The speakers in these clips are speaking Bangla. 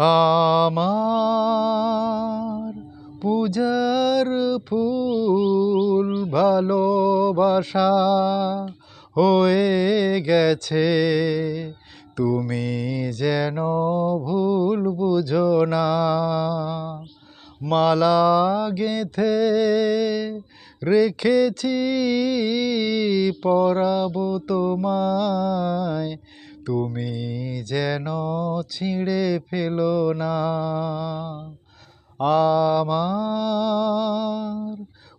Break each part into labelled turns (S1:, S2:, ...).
S1: আমার পূজার ফুল ভালোবাসা হয়ে গেছে, তুমি যেন ভুল বুঝো না। মালা গেঁথে রেখেছি, পরাবো তোমায়, তুমি যেন ছিঁড়ে ফেলো না। আমার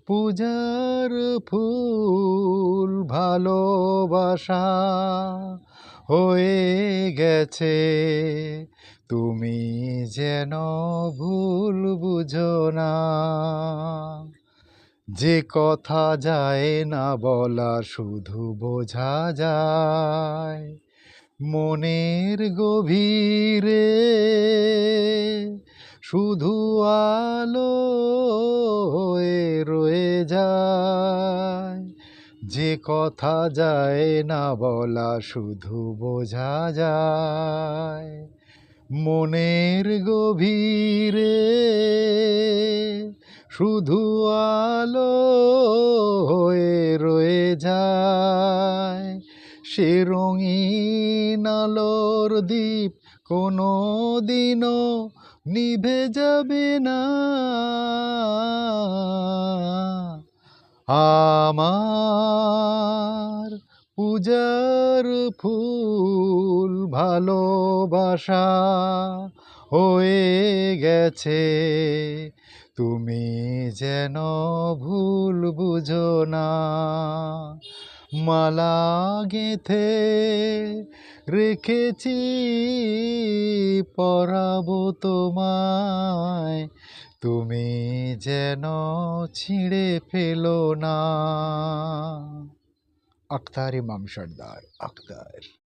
S1: পূজার ফুল ভালোবাসা হয়ে গেছে, তুমি যেন ভুল বুঝো না। যে কথা যায় না বলা শুধু বোঝা যায় মনের গভীরে, শুধু আলো হয়ে রয়ে যায়। যে কথা যায় না বলা শুধু বোঝা যায় মনের গভীরে, শুধু আলো হয়ে রয়ে যায়। সে রঙিন আলোর দ্বীপ কোনো দিনও নিভে যাবে না। আমার পূজার ফুল ভালোবাসা হয়ে গেছে, তুমি যেন ভুল বুঝো না। মালা গেঁথে রেখেছি, পরাবো তোমায়, তুমি যেন ছিঁড়ে ফেলো না। আখতার ইমাম সর্দার, আখতার।